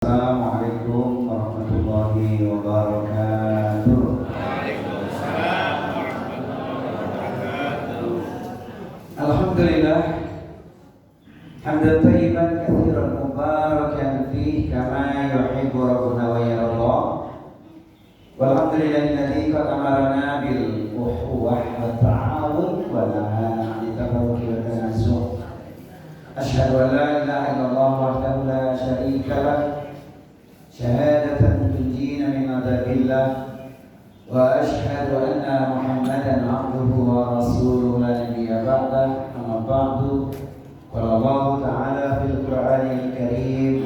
Assalamualaikum warahmatullahi wabarakatuh. Waalaikumsalam warahmatullahi wabarakatuh. Alhamdulillah hamdan thayyiban katsiran mubarakan fihi kama yuhibbu rabbuna wa yarda. Walhamdulillahilladzi qad amarna bil ukhuwah wa ta'awun wa nahana 'anil tafarruqi wa tanasuh. Asyhadu an la ilaha illallah wahdahu la syarika lah syahadatan tunjina min adzabillah wa asyhadu anna Muhammadan 'abduhu wa rasuluhu la nabiyya ba'dah. Amma ba'du. Qala Allah ta'ala fil Qur'anil Karim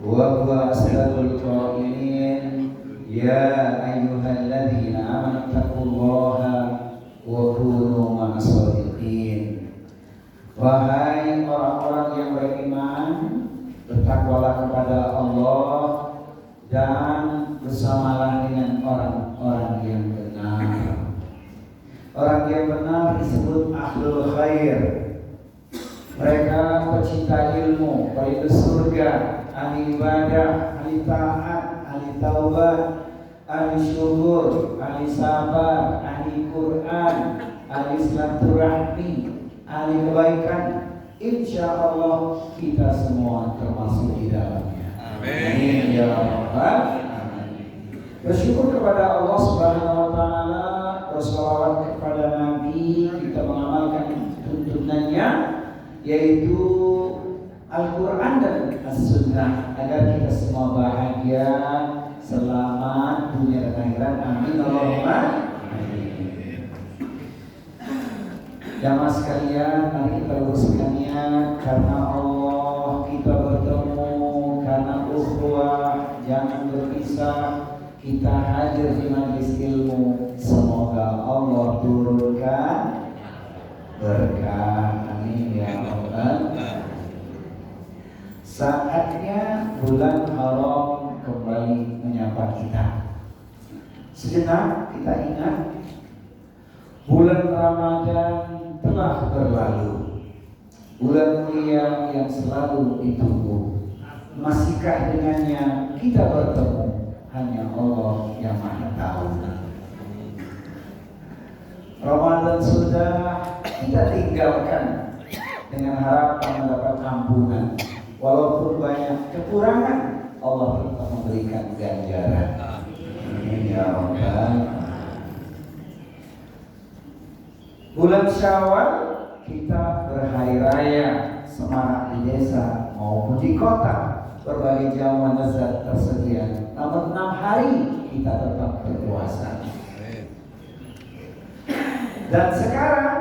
wa huwa asdaqul qailin ya ayyuhalladzina amanu taqullaha wa kunu ma'as shadiqin. Wahai orang-orang yang beriman, bertakwalah kepada Allah dan bersamalah dengan orang-orang yang benar. Orang yang benar disebut ahlul khair. Mereka pecinta ilmu, penduduk surga, ahli ibadah, ahli taat, ahli taubat, ahli syukur, ahli sabar, ahli Quran, ahli silaturahmi, ahli kebaikan. Insya Allah kita semua termasuk di dalamnya. Amin ya rabbal alamin. Bersyukur kepada Allah Subhanahu wa taala, berselawat kepada Nabi, kita mengamalkan tuntunannya yaitu Al-Qur'an dan As-Sunnah agar kita semua bahagia, selamat dunia dan akhirat. Amin Allahumma amin. Jamaah sekalian, mari kita luruskan niat karena Allah kita bertemu, karena ukhuwah jangan berpisah. Kita hadir di majelis ilmu, semoga Allah turunkan berkah. Amin ya rabbal alamin. Saatnya bulan haram kembali menyapa kita. Sejenak kita ingat bulan Ramadan telah berlalu, bulan mulia yang selalu ditunggu. Masihkah dengannya kita bertemu? Hanya Allah yang Maha Tahu. Ramadan sudah kita tinggalkan dengan harapan mendapat ampunan. Walaupun banyak kekurangan, Allah tetap memberikan ganjaran. Amin ya rabbal. Bulan Syawal kita berhari raya, semarak di desa maupun di kota. Berbagai jamuan lezat tersedia. Namun 6 hari kita tetap berpuasa. Dan sekarang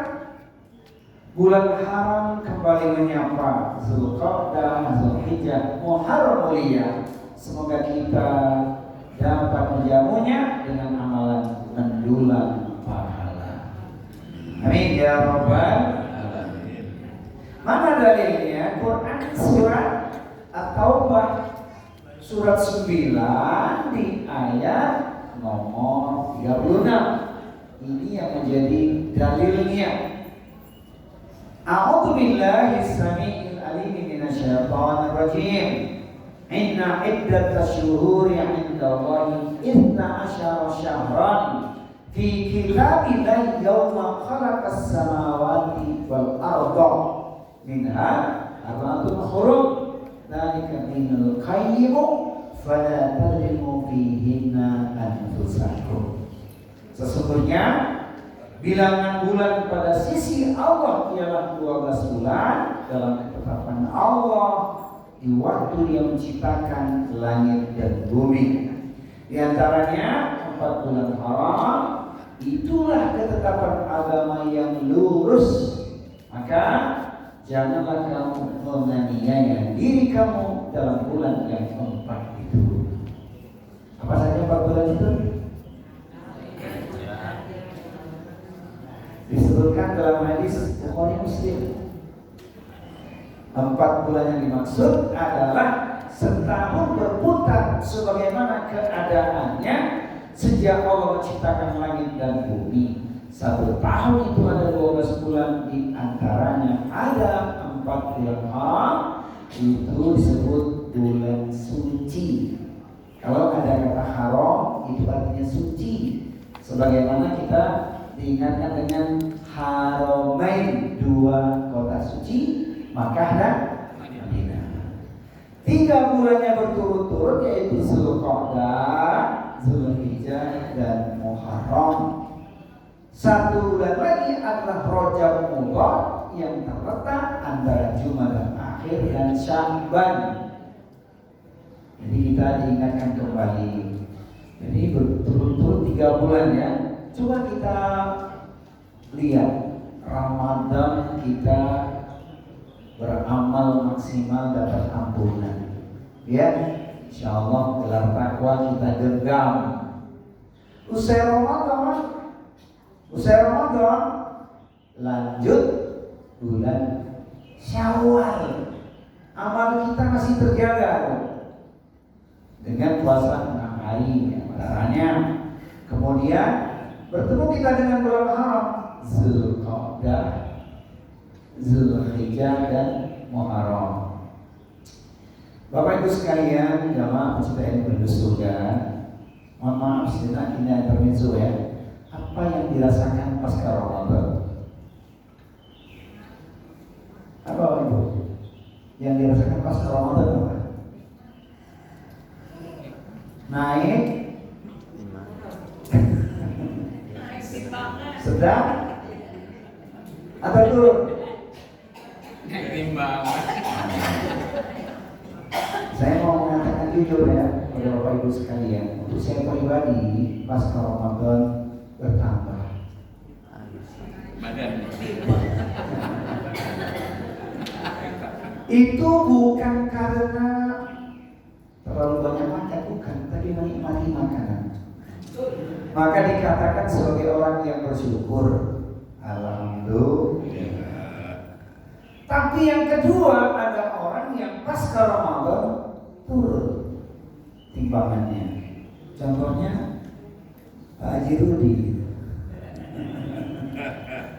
bulan haram kembali menyapa. Zulqa'dah, Zulhijjah, Muharram mulia. Semoga kita dapat menjamunya dengan amalan mendulang pahala. Amin ya rabbal alamin. Mana dalilnya? Quran surat At-Taubah surat 9 di ayat nomor 36. Ini yang menjadi dalilnya. A'udzu billahi samii'il 'aliim minasyaitonir rajiim. Inna iddatash syuhuri 'indallahi 12 syahran fi kitabillahi yawma khalaqas samawati wal arda minha arba'atun hurum dzalika dinul qayyim fala tadlimu fihinna anfusakum. Sesungguhnya bilangan bulan pada sisi Allah ialah 12 bulan dalam ketetapan Allah di waktu Dia menciptakan langit dan bumi. Di antaranya 4 bulan haram. Itulah ketetapan agama yang lurus. Maka janganlah kamu menganiaya diri kamu dalam bulan yang 4 itu. Apa saja 4 bulan itu? Disebutkan dalam hadis Bukhari Muslim. 4 bulan yang dimaksud adalah setahun berputar sebagaimana keadaannya sejak Allah menciptakan langit dan bumi. 1 tahun itu ada 12 bulan, di antaranya ada 4 bulan haram, itu disebut bulan suci. Kalau ada kata haram itu artinya suci. Sebagaimana kita diingatkan dengan haramain, dua kota suci, Makkah dan Madinah. 3 bulannya berturut-turut yaitu Zulqa'dah, Zulhijjah dan Muharram. 1 bulan lagi adalah Rajab Mudhar yang terletak antara Jumadil Akhir dan Sya'ban. Jadi kita diingatkan kembali. Jadi berturut-turut 3 bulan ya. Coba kita lihat Ramadan kita beramal maksimal dapat ampunan. Ya, insyaallah gelar takwa kita genggam. Usai Ramadan lanjut bulan Syawal. Amal kita masih terjaga dengan puasa 6 hari caranya. Kemudian bertemu kita dengan bulan haram, Zulqa'dah, Zulhijjah dan Muharram. Bapak Ibu sekalian, jamaah pecinta ilmu surga, mohon maaf sejenak ini intermezzo ya. Apa yang dirasakan pasca Ramadan? Apa Bapak Ibu? Yang dirasakan pasca Ramadan apa? Naik sedang atau turun? Timbang. Saya mau mengatakan jujur ya pada Bapak Ibu sekalian, untuk saya pribadi pasca Ramadan bertambah Badan. itu bukan karena terlalu banyak makan, bukan, tapi menikmati makanan. Maka dikatakan sebagai orang yang bersyukur, alhamdulillah. Tapi yang kedua ada orang yang pasca Ramadan turun timbangannya. Contohnya Pak Haji Rudi.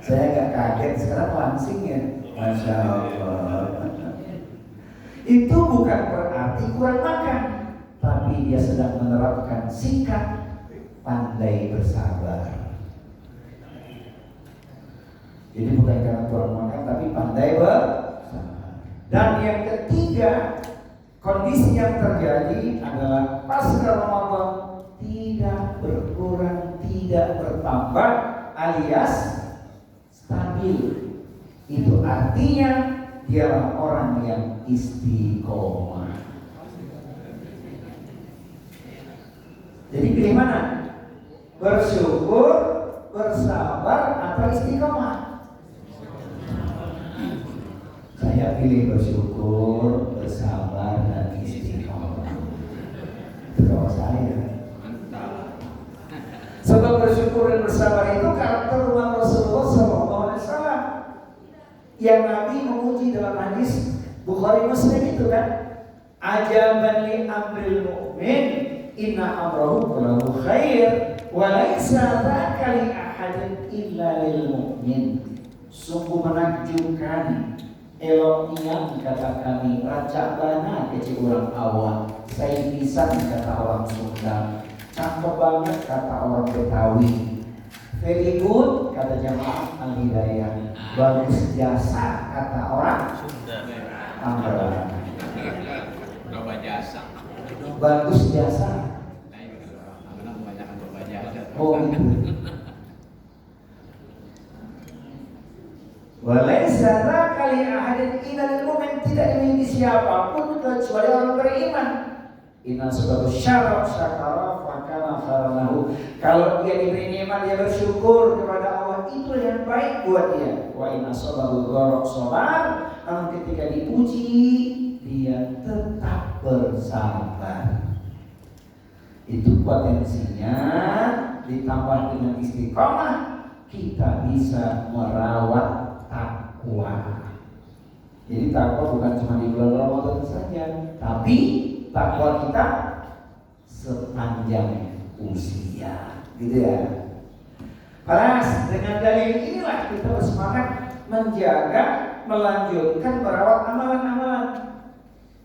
Saya agak kaget sekarang langsing ya, Masya Allah. Itu bukan berarti kurang makan, tapi dia sedang menerapkan sikap pandai bersabar. Jadi bukan karena kurang makan, tapi pandai bersabar. Dan yang ketiga, kondisi yang terjadi adalah pasca Ramadan tidak berkurang, tidak bertambah, alias stabil. Itu artinya dialah orang yang istiqomah. Jadi pilih mana? Bersyukur, bersabar, atau istiqomah? Saya pilih bersyukur, bersabar, dan istiqomah. Itu kalau saya. Sebab bersyukur dan bersabar itu karakter umat Rasulullah SAW yang Nabi memuji dalam hadis Bukhari Muslim itu kan, ajaban li amril mu'min inna amrahu kullahu khair wa laisa dzaka li ahadin illa lil mu'min. Sungguh menakjubkan, eloknya kata kami, rancak bana kecil orang awam, saya bisa kata orang Sunda, cakep banget kata orang Betawi, very good kata jamaah Al-Hidayah, bagus jasa kata orang Tangerang. Coba jasa. Bagus jasa. Oh itu. Walaysa kali ahadin ilal mu'min, tidak dimiliki siapapun kecuali orang beriman. Inna sebagai syarat syakara fakana khairan. Kalau dia diberi nikmat dia bersyukur kepada Allah, itu yang baik buat dia. Wa inna sabahu gharaq sabar, namun ketika dipuji dia tetap bersabar. Itu potensinya ditambah dengan istiqomah, kita bisa merawat takwa. Jadi takwa bukan cuma di bulan Ramadan saja, tapi takwa kita sepanjang usia, gitu ya. Paras, dengan dalil inilah kita bersemangat menjaga, melanjutkan, merawat amalan-amalan.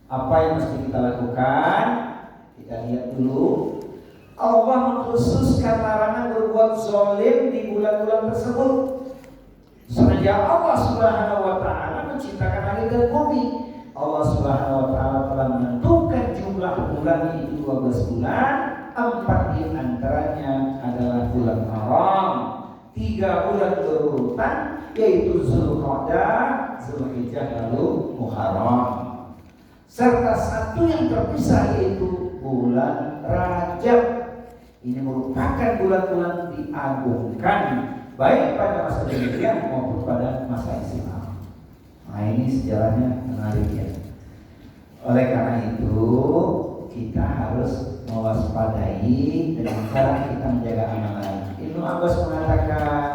Apa yang mesti kita lakukan? Kita lihat dulu. Allah mengkhususkan larangan berbuat zalim di bulan-bulan tersebut. Semenjak Allah Subhanahu wa taala menciptakan langit dan bumi, Allah Subhanahu wa taala telah menentukan jumlah bulan itu 12 bulan, 4 di antaranya adalah bulan haram. 3 bulan berurutan yaitu Zulqa'dah, Zulhijjah lalu Muharram. Serta 1 yang terpisah yaitu bulan Rajab. Ini merupakan bulan-bulan diagungkan baik pada masa jahiliyah maupun pada masa Islam. Nah, ini sejarahnya menarik ya. Oleh karena itu kita harus mewaspadai dengan cara kita menjaga amalan. Ibnu Abbas mengatakan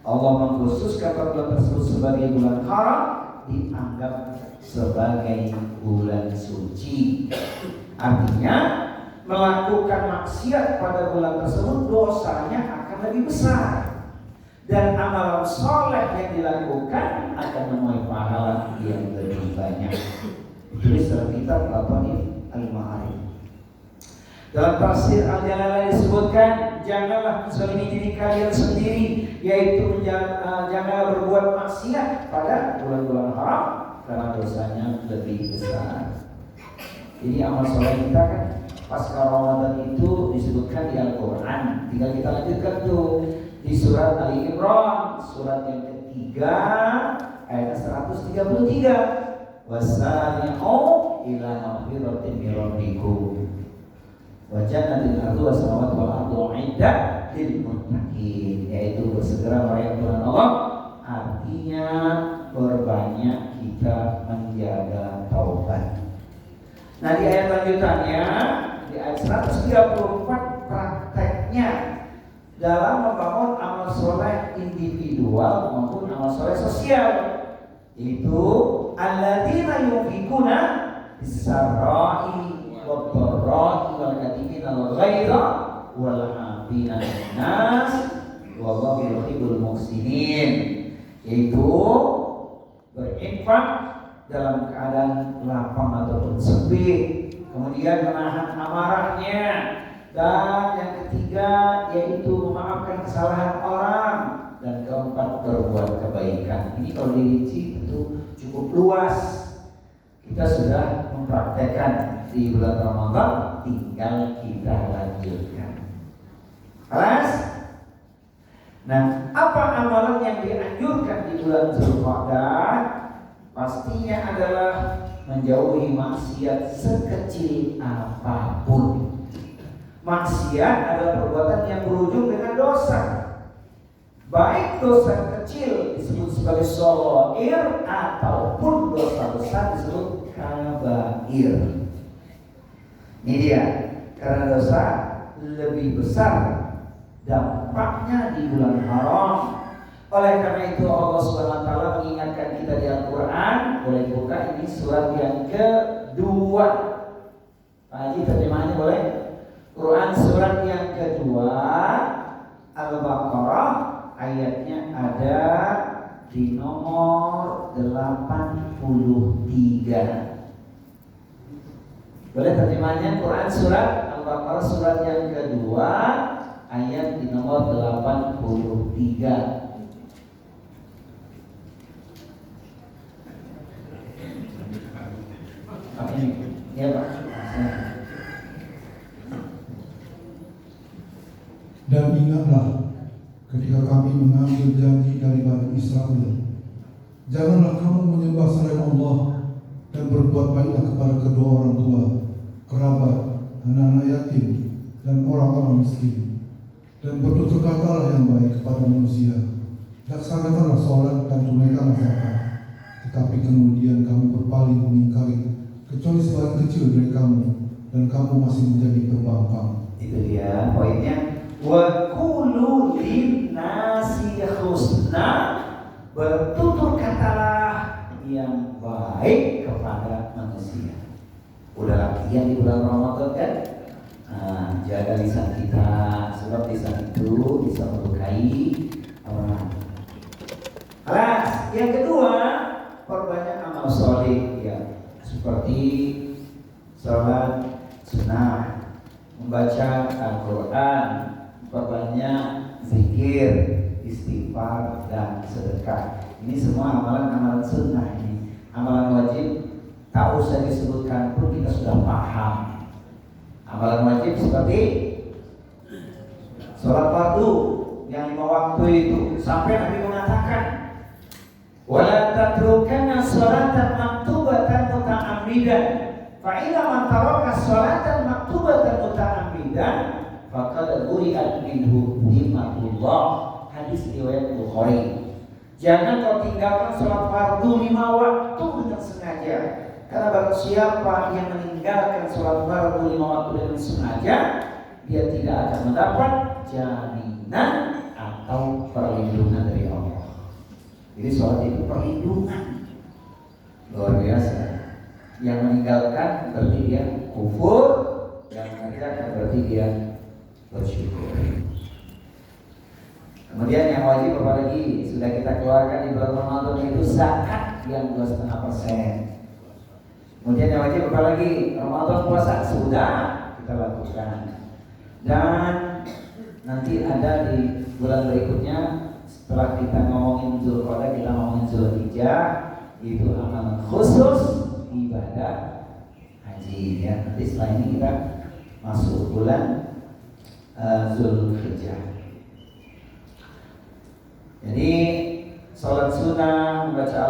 Allah mengkhususkan bulan tersebut sebagai bulan haram, dianggap sebagai bulan suci. Artinya melakukan maksiat pada bulan tersebut dosanya akan lebih besar, dan amalan soleh yang dilakukan akan menuai pahala yang lebih banyak. Tulis dalam kitab Al-Tanif Al-Ma'arif. Dalam tafsir Al-Jalalain disebutkan, janganlah menzalimi diri kalian sendiri, yaitu janganlah berbuat maksiat pada bulan-bulan haram karena dosanya lebih besar. Jadi amal soleh kita kan pasca Ramadan itu disebutkan di Al-Quran. Tinggal kita lanjutkan tuh di surat Ali Imran, surat yang ketiga ayat 133. Wasari'u ila maghfiratin min rabbikum wa jannatin arduha as-samawati wal ardu u'iddat lil muttaqin, yaitu bersegera meraih Tuhan Allah. Artinya berbanyak kita menjaga taubat. Nah, di ayat lanjutannya di ayat 134 prakteknya dalam membangun amal soleh individual maupun amal soleh sosial, itu alladzina yunfikuna bis-sarra'i wad-dharra'i wal kadhimina al-ghaidha wal 'afina 'anil nas wallahu yuhibbul muhsinin, yaitu berinfak dalam keadaan lapang ataupun sempit, kemudian menahan amarahnya, dan yang ketiga yaitu memaafkan kesalahan orang, dan keempat berbuat kebaikan. Ini kalau dirinci itu cukup luas. Kita sudah mempraktekkan di bulan Ramadan, tinggal kita lanjutkan. Kelas? Nah, apa amalan yang dianjurkan di bulan Zulqa'dah? Pastinya adalah menjauhi maksiat sekecil apapun. Maksiat adalah perbuatan yang berujung dengan dosa. Baik dosa kecil disebut sebagai shaghair ataupun dosa besar disebut kabair. Ini dia, karena dosa lebih besar dampaknya di bulan haram. Oleh karena itu Allah Subhanahu wa taala mengingatkan kita di Al-Qur'an. Boleh buka ini surat yang kedua. Pak Haji terjemahannya boleh? Quran surat yang kedua Al-Baqarah, ayatnya ada di nomor 83. Boleh terjemahannya? Quran surat Al-Baqarah surat yang kedua ayat di nomor 83. Ini ya Pak. Dan ingatlah ketika kami mengambil janji dari Bani Israel, janganlah kamu menyembah selain Allah dan berbuat baiklah kepada kedua orang tua, kerabat, anak-anak yatim, dan orang-orang miskin, dan bertutur katalah yang baik kepada manusia. Laksanakanlah sholat dan tunaikanlah zakat. Tetapi kemudian kamu berpaling mengingkari, kecuali sebagian kecil dari kamu, dan kamu masih menjadi pembangkang. Itu dia poinnya. Wa qulu linnasi husna, bertutur katalah yang baik kepada manusia. Udah latihan di bulan Ramadan kan? Nah, jaga lisan kita, sebab lisan itu bisa melukai orang. Alas, yang kedua, perbanyak amal soleh ya, seperti sunnah, membaca Al-Quran, perbanyak zikir, istighfar, dan sedekah. Ini semua amalan-amalan sunnah ini. Amalan wajib tak usah disebutkan pun kita sudah paham. Amalan wajib seperti sholat fardu yang 5 waktu itu, sampai Nabi mengatakan, wala tatrukanna sholatan maktubatan muta'ammidan, fa idza man taraka sholatan maktubatan muta'ammidan faqad buri'at minhu dhimmatullah. Hadis riwayat Bukhari. Jangan kau tinggalkan sholat fardu 5 waktu dengan sengaja, karena barang siapa yang meninggalkan sholat fardu 5 waktu dengan sengaja, dia tidak akan mendapat jaminan atau perlindungan dari Allah. Jadi sholat itu perlindungan luar biasa. Yang meninggalkan berarti dia kufur, yang mengerjakan berarti dia bersyukur. Kemudian yang wajib apalagi sudah kita keluarkan di bulan Ramadan itu zakat yang 2,5%. Kemudian yang wajib apalagi Ramadan puasa sudah kita lakukan. Dan nanti ada di bulan berikutnya setelah kita ngomongin Zulqa'dah, kita ngomongin Zulhijjah, itu amalan khusus ibadah haji ya. Nanti setelah ini kita masuk bulan Zulhijjah. Jadi sholat sunnah, membaca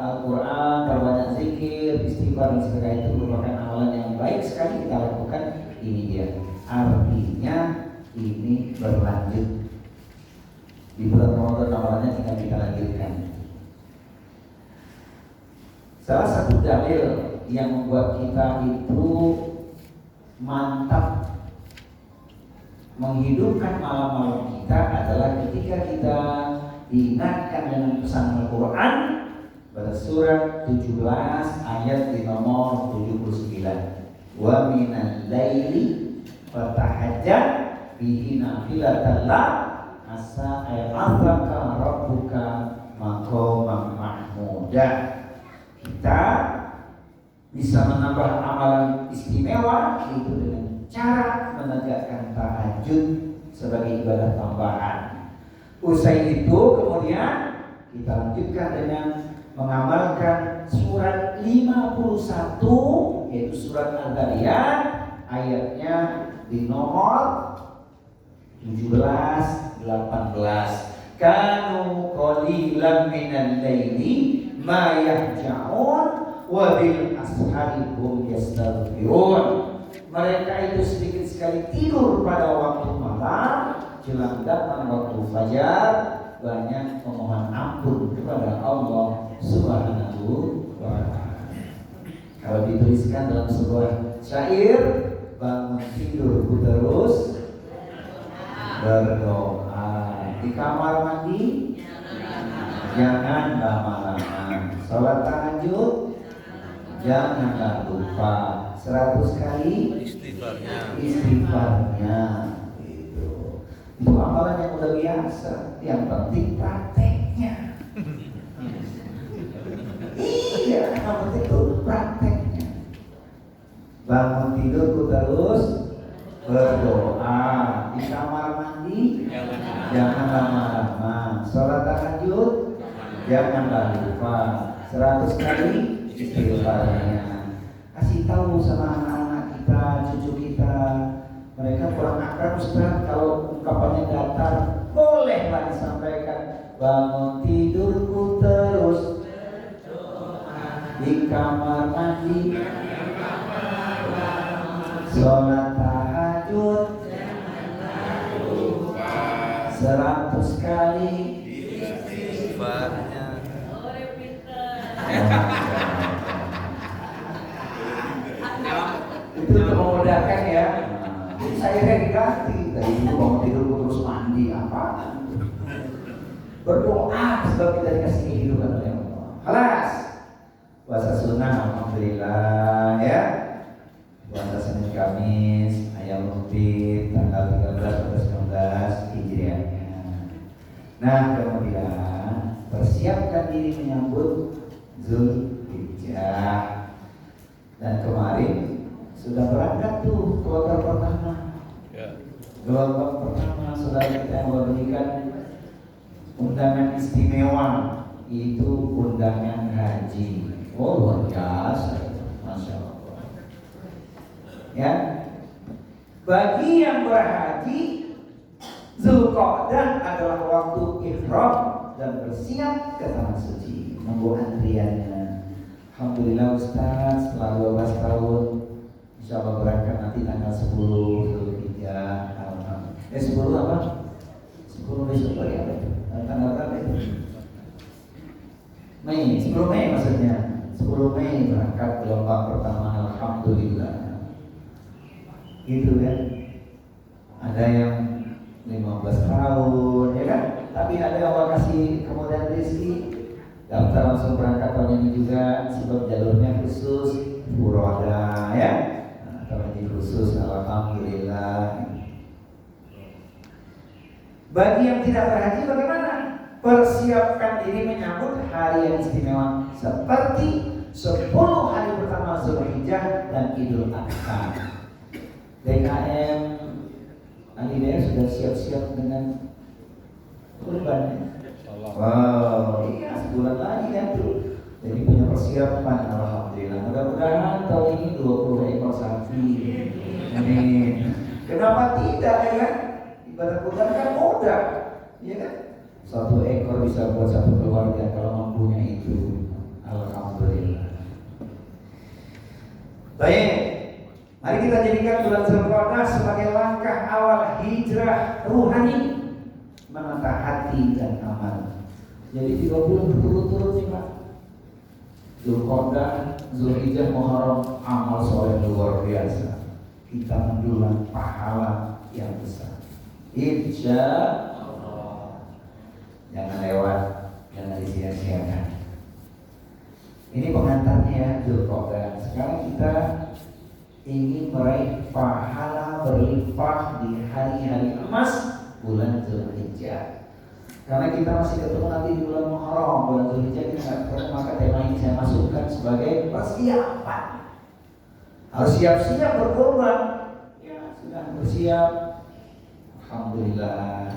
Al-Quran, perbanyak zikir, istighfar dan sebagainya itu merupakan amalan yang baik sekali kita lakukan. Ini dia, artinya ini berlanjut. Di bulan Ramadan amalannya tinggal kita lanjutkan. Salah satu dalil yang membuat kita itu mantap menghidupkan malam-malam kita adalah ketika kita diingatkan dengan pesan Al-Quran pada surat 17 ayat di nomor 79. Wa minal laili fatahajjat bihi nafilatan lak asa ay'athaka rabbuka maqaman mahmuda. Kita bisa menambah amalan istimewa yaitu dengan cara menegakkan tahajud sebagai ibadah tambahan. Usai itu kemudian kita lanjutkan dengan mengamalkan surat 51 yaitu surat Al-Zariyat ayatnya di nomor 17-18. Kanu qalilan minal laili ma yahja'un wa bil ashari hum yastaghfirun. Mereka itu sedikit sekali tidur pada waktu malam, jelang datang waktu fajar, banyak memohon ampun kepada Allah Subhanahu wa ta'ala. Kalau dituliskan dalam sebuah syair, bangun tidurku terus berdoa, di kamar mandi jangan lama-lama, sholat tahajud janganlah lupa 100 kali istighfarnya. Itu amalan yang udah biasa. Yang penting prakteknya. Iya, yang penting itu prakteknya. Bangun tidurku terus berdoa, di kamar mandi jangan lama-lama, sholat tahajud janganlah lupa 100 kali istighfarnya. Kasih tahu sama anak-anak kita, cucu kita, mereka kurang akrab Ustaz, kalau ungkapannya datar, bolehlah disampaikan. Bangun tidurku terus di kamar mandi, sholat tahajud 100 kali istighfarnya. Itu untuk memudahkan ya. Jadi saya kan diganti dari itu bangun tidur terus mandi apa? Berdoa sebab kita dikasih kehidupan oleh Allah. Kelas puasa sunnah alhamdulillah ya. Puasa Senin Kamis, ayam rupit tanggal 13 atau 19 Hijriahnya. Nah kemudian persiapkan diri menyambut Zulhijjah. Dan kemarin Sudah berangkat tuh kloter pertama. Ya. Gelombang pertama saudara kita yang memberikan undangan istimewa itu undangan haji. Oh luar biasa, masya Allah. Ya, bagi yang berhaji, Zulqa'dah adalah waktu ihram dan bersiap ke tanah suci. Nunggu antriannya. Alhamdulillah Ustaz, setelah 12 tahun insya Allah berangkat nanti tanggal 10 Zulhijjah. 10 apa? 10 besok lagi apa itu? Tanggal berapa itu? Mei, 10 Mei maksudnya. 10 Mei berangkat gelombang pertama, alhamdulillah. Gitu kan? Ada yang 15 tahun, ya kan? Tapi ada yang Allah kasih kemudian rezeki, daftar langsung berangkat tahun ini juga, sebab jalurnya khusus Furoda, ya. Tahun ini khusus, alhamdulillah. Bagi yang tidak berhaji bagaimana? Persiapkan diri menyambut hari yang istimewa seperti 10 hari pertama Zulhijjah dan Idul Adha. DKM Alidaya sudah siap-siap dengan kurban. Wow, iya sebulan lagi kan tuh. Jadi punya persiapan, alhamdulillah. Mudah-mudahan tahun ini 20 ekor sapi. Amin. Kenapa tidak ya kan? Ibadah kurban kan mudah, ya kan? 1 ekor bisa buat 1 keluarga kalau mampunya itu. Alhamdulillah. Baik, mari kita jadikan bulan Zulqa'dah sebagai langkah awal hijrah ruhani, menata hati dan amal. Jadi 3 bulan berturut-turut nih Pak. Zulqa'dah, Zulhijjah, Muharram, amal soleh luar biasa. Kita mendulang pahala yang besar. Insya Allah. Jangan lewat, jangan disia-siakan. Ini pengantarnya Zulqa'dah. Sekarang kita ingin meraih pahala berlimpah di hari-hari emas bulan Zulhijjah. Karena kita masih ketemu nanti di bulan Muharram, bulan Zulhijjah kita nggak ketemu, maka tema ini saya masukkan sebagai persiapan. Harus siap-siap berkorban. Ya, sudah bersiap. Alhamdulillah.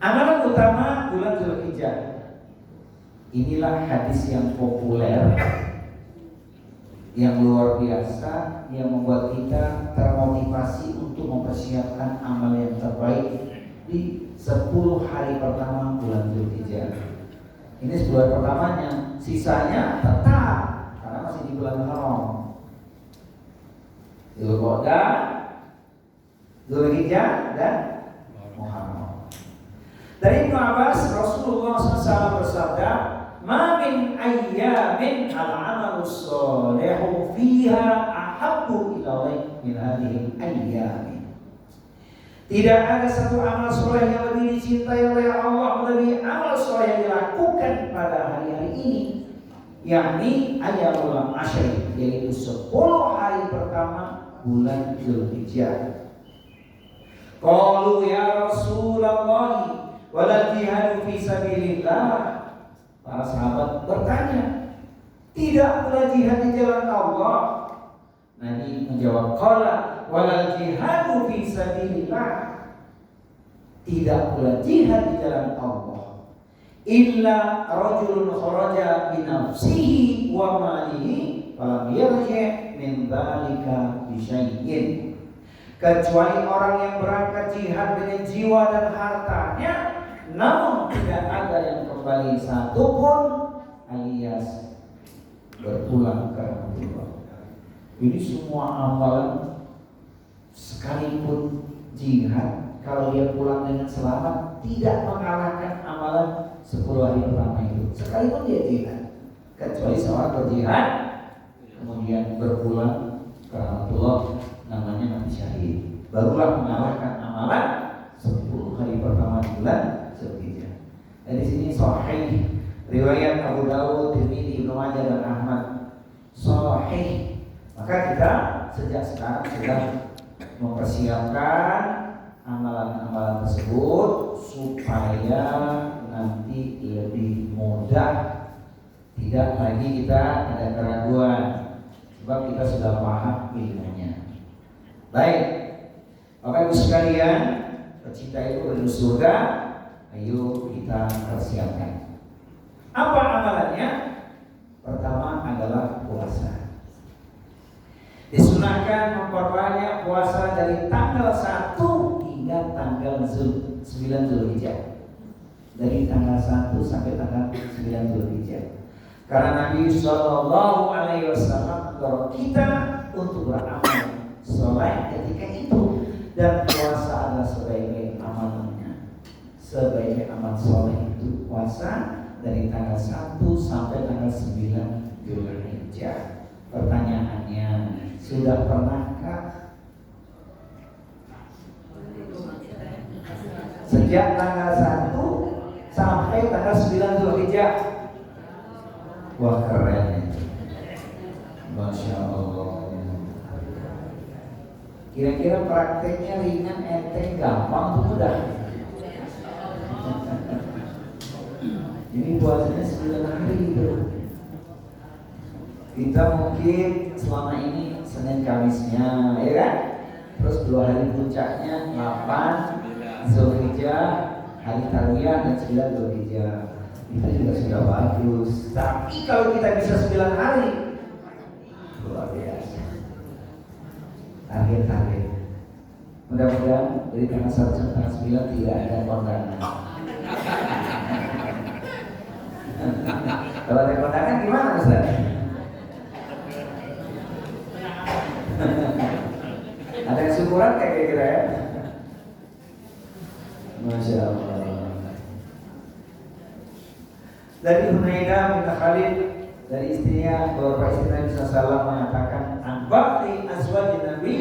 Amalan utama bulan Zulhijjah. Inilah hadis yang populer, yang luar biasa, yang membuat kita termotivasi untuk mempersiapkan amal yang terbaik di 10 hari pertama bulan Zulhijjah. Ini 10 hari pertamanya, sisanya tetap karena masih di bulan Haram. Zulqa'dah, Zulhijjah dan Muharram. Dari Ibnu Abbas, Rasulullah SAW bersabda, "Ma min ayyamin al-amalu sholihu fiha ahabbu ila Allah min hadhihi ayyamin." Tidak ada satu amal soleh yang lebih dicintai oleh Allah melebihi amal soleh yang dilakukan pada hari-hari ini, yakni ayyamul ashr, yaitu 10 hari pertama bulan Zulhijjah. Qalu ya Rasulullah wala jihadu fi sabilillah. Para sahabat bertanya, tidak pula jihad di jalan Allah? Nabi menjawab, qala wala jihadu fi sabilillah. Tidak pula jihad di jalan Allah illa rajulun kharaja bi nafsihi wa malihi falam yarji' min dzalika bi syai'in. Kecuali orang yang berangkat jihad dengan jiwa dan hartanya, namun tidak ada yang kembali satupun alias berpulang ke Allah. Ini semua amalan sekalipun jihad, kalau dia pulang dengan selamat tidak mengalahkan amalan 10 hari pertama itu. Sekalipun dia jihad, kecuali seorang berjihad kemudian berpulang ke Allah, namanya mati syahid, barulah mengalahkan amalan 10 hari pertama di bulan Zulhijjah. Dari sini sahih riwayat Abu Dawud, Tirmidzi, Ibnu Majah dan Ahmad, sahih. Maka kita sejak sekarang sudah mempersiapkan amalan-amalan tersebut supaya nanti lebih mudah, tidak lagi kita ada keraguan sebab kita sudah paham ilmunya. Baik, Bapak Ibu sekalian, pecinta itu menuju surga, ayo kita persiapkan. Apa amalannya? Pertama adalah puasa. Disunahkan memperbanyak puasa dari tanggal 1 hingga tanggal 9 Zulhijjah. Dari tanggal 1 sampai tanggal 9 Zulhijjah. Karena Nabi Shallallahu Alaihi Wasallam mendorong kita untuk beramal soleh ketika itu, dan puasa adalah sebagai amalnya. Sebagai amal soleh itu puasa dari tanggal 1 sampai tanggal 9 Zulhijjah. Pertanyaannya, sudah pernahkah sejak tanggal 1 sampai tanggal 9 Zulhijjah? Wah, keren. Masya Allah. Kira-kira prakteknya ringan, enteng, gampang, mudah? Ini puasanya 9 hari itu. Kita mungkin selama ini Senin Kamisnya, ya kan? Terus 2 hari puncaknya 8 Zulhijjah, hari Tarwiyah, dan 9 Zulhijjah. Itu juga sudah bagus. Tapi kalau kita bisa 9 hari, luar biasa. Target. Mudah-mudahan dari tanggal 1 sampai tanggal 9 tidak ada kondangan. Kalau ada kondangan gimana, Ustaz? Ada yang syukuran kayak kira-kira ya? Masya Allah. Dari Hunaidah bin Khalid, dari istrinya, beberapa istri Nabi SAW mengatakan, An-Bakri azwajin Nabi,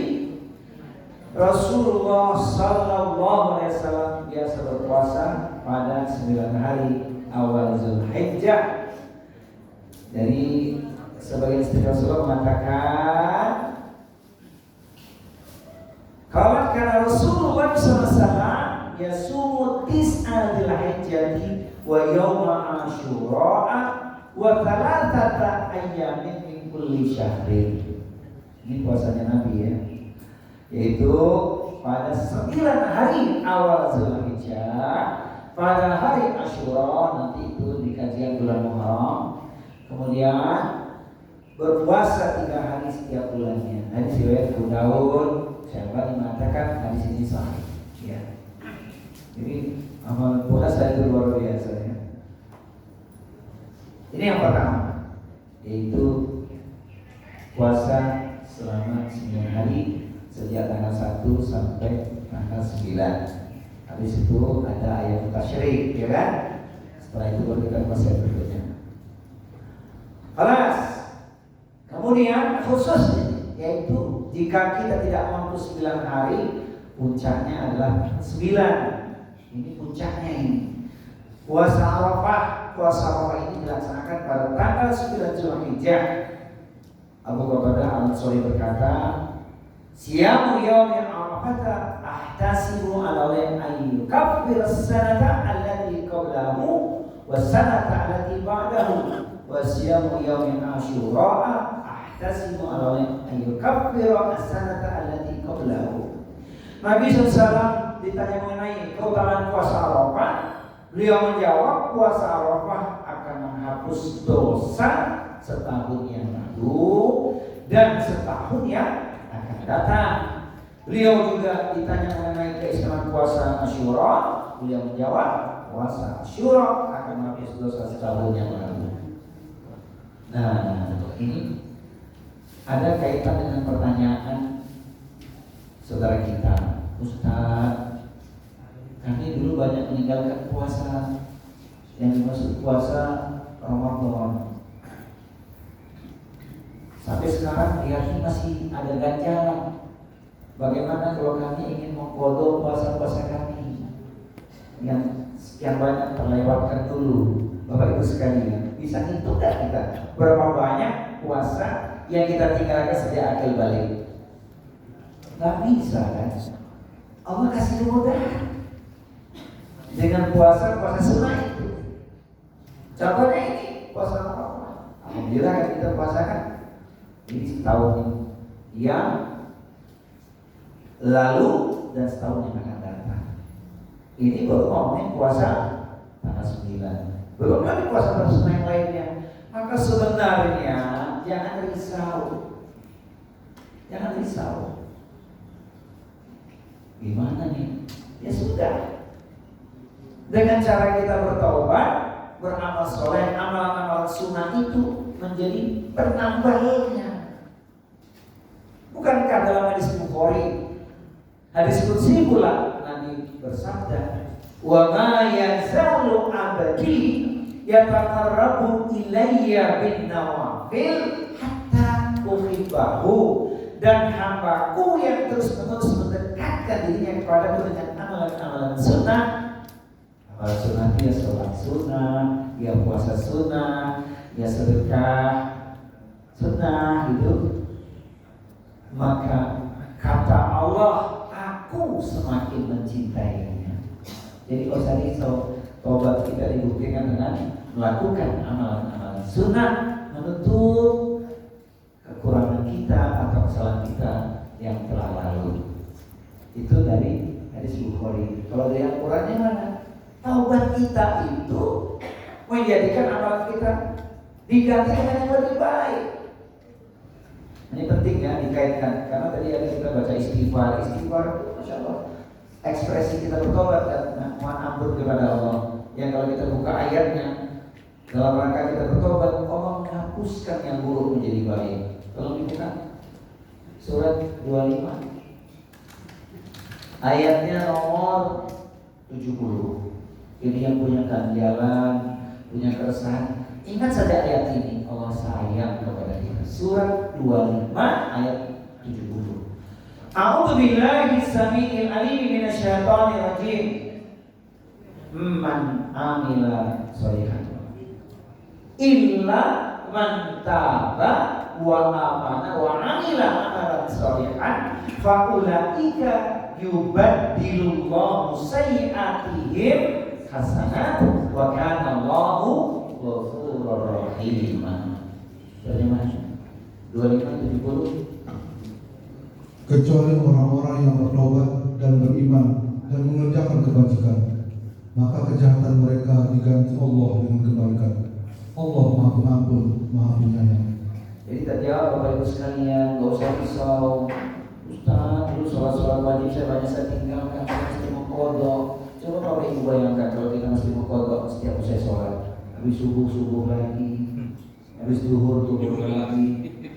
Rasulullah Sallallahu Alaihi Wasallam biasa berpuasa pada 9 hari awal Zulhijjah. Dari sebagian istri Rasulullah mengatakan, kalau karena Rasulullah SAW yasumu tis'a Dzulhijjah wa yawma Asyura wa thalathata ayyamin min kulli syahrin. Ini puasanya Nabi ya, yaitu pada 9 hari awal Zulhijjah, pada hari Asyura, nanti itu di kajian bulan Muharram, kemudian berpuasa 3 hari setiap bulannya. Hadis riwayat Abu Daud. Siapa yang mengatakan hadis ini sahih? Ya. Jadi amal puasa itu luar biasa ya. Ini yang pertama, yaitu puasa selama 9 hari sejak tanggal 1 sampai tanggal 9. Habis itu ada ayat tasyrik, ya kan? Setelah itu baru kita puasa berikutnya. Alas. Kemudian khusus, yaitu jika kita tidak mampu 9 hari, puncaknya adalah 9. Ini puncaknya ini. Puasa Arafah ini dilaksanakan pada tanggal 9 Zulhijjah. Abu Qatadah Al-Ansari berkata, Siyamu yawmi Arafah ahtasibu ala an yukaffir as-sanata allati qablahu was-sanata allati ba'dahu wa siyamu yawmi Asyura ahtasibu ala an yukaffira as-sanata allati qablahu. Nabi SAW ditanya mengenai keutamaan puasa Arafah, beliau menjawab, puasa Arafah akan menghapus dosa setahun yang lalu dan setahun yang akan datang. Beliau juga ditanya mengenai keistimewaan puasa Asyura, beliau menjawab, puasa Asyura akan menghapus dosa setahun yang lalu. Nah, ini ada kaitan dengan pertanyaan saudara kita, Ustaz, kami dulu banyak meninggalkan puasa, yang dimaksud puasa Ramadan. Sampai sekarang lihatnya masih ada ganjalan. Bagaimana kalau kami ingin mengkodok puasa-puasa kami yang sekian banyak terlewatkan dulu? Bapak Ibu sekalian, bisa hitung gak kita berapa banyak puasa yang kita tinggalkan sejak akil balik? Gak bisa kan? Allah kasih kemudahan dengan puasa sunnah itu. Contohnya ini puasa Ramadan. Alhamdulillah kita puasakan Jadi setahun yang lalu dan setahun yang akan datang. Ini baru ngomongin puasa tanggal 9. Belum lagi puasa-puasa yang lainnya. Maka sebenarnya jangan risau. Jangan risau. Gimana nih? Ya sudah. Dengan cara kita bertaubat, beramal soleh, amalan-amalan sunnah itu menjadi penambalnya. Bukankah dalam hadis Bukhari, hadis qudsi pula Nabi bersabda, "Wa ma yazalu abadi yataqarrabu ilayya bin nawafil hatta uhibbahu." Dan hambaku yang terus-menerus mendekatkan dirinya kepadaku dengan amalan-amalan sunnah. Amalan sunnah dia sholat sunnah, dia puasa sunnah, dia sedekah sunnah gitu. Maka kata Allah, aku semakin mencintainya. Jadi kalau saya risau, taubat kita dibuktikan dengan melakukan amalan-amalan sunnah, menutup kekurangan kita atau kesalahan kita yang telah lalu. Itu dari hadis Bukhari. Kalau dari Al-Qurannya mana? Taubat kita itu menjadikan amalan kita diganti dengan yang lebih baik. Ini penting ya dikaitkan, karena tadi ada kita baca istighfar. Istighfar itu Masya Allah ekspresi kita bertobat dan mohon ampun kepada Allah. Yang kalau kita buka ayatnya, dalam rangka kita bertobat, Allah menghapuskan yang buruk menjadi baik. Kalau dibuka surat 25 ayatnya nomor 70. Ini yang punya ganjalan, punya keresahan, ingat saja ayat ini. Allah sayang kepada kita. Surat 25 ayat 70. A'udzu billahi samii'il 'aliim minasyaitonir rajim. Man amila sholihan illa man taba wa amana wa amila amalan sholihan fa ulaika yubaddilullahu sayyi'atihim hasanat wa kana Allahu ghafurur rahim. Bagaimana? 2570. Kecuali orang-orang yang bertobat dan beriman dan mengerjakan kebajikan, maka kejahatan mereka diganti Allah dengan kebaikan. Allah Maha Pengampun, Maha Penyayang. Jadi terjawab Bapak Ibu sekalian, gak usah risau. Ustaz, dulu sholat-sholat wajib saya banyak saya tinggalkan, saya mesti mengkodok. Coba Bapak Ibu bayangkan kalau kita mesti mengkodok setiap usai sholat. Habis subuh lagi, habis duhur lagi,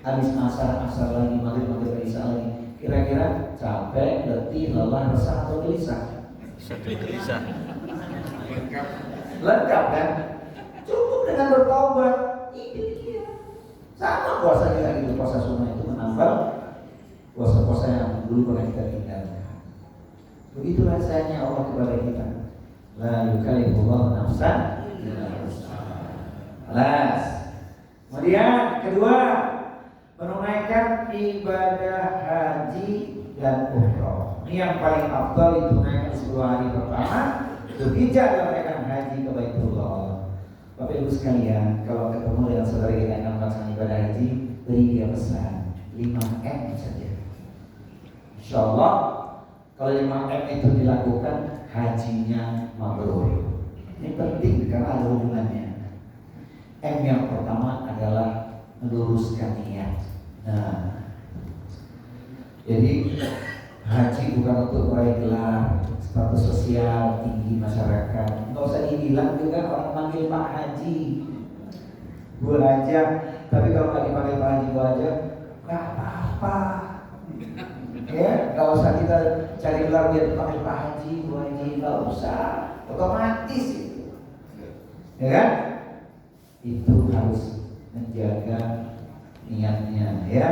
habis asar lagi, maghrib isya lagi. Kira-kira capek, letih, lelah, resah atau gelisah? Gelisah. Lengkap kan? Cukup dengan bertobat. Ini dia. Sama puasa kita gitu, puasa sunnah itu menambah puasa-puasa yang dulu pernah kita tinggalkan. Begitu rasanya Allah kepada kita. La yukallifullahu nafsan illa wus'aha. Alas. Kemudian kedua, menunaikan ibadah haji dan umroh. Ini yang paling afdal ditunaikan 10 hari pertama. Dzulhijjah menunaikan haji ke Baitullah. Bapak Ibu sekalian, kalau ketemu dengan saudara kita yang melaksanakan ibadah haji, beri dia pesan 5M saja. Insya Allah kalau 5M itu dilakukan, hajinya mabrur. Ini penting karena ada hubungannya. M yang pertama adalah meluruskan niat. Nah, jadi haji bukan untuk meraih gelar, status sosial tinggi masyarakat. Nggak usah dibilang juga orang manggil Pak Haji, Bu aja. Tapi kalau nggak dipanggil Pak Haji, Bu aja, nggak apa-apa. Ya, nggak usah kita cari gelar biar dipanggil Pak Haji, Bu Haji, nggak usah. Otomatis itu, ya kan? Itu harus menjaga niatnya, ya.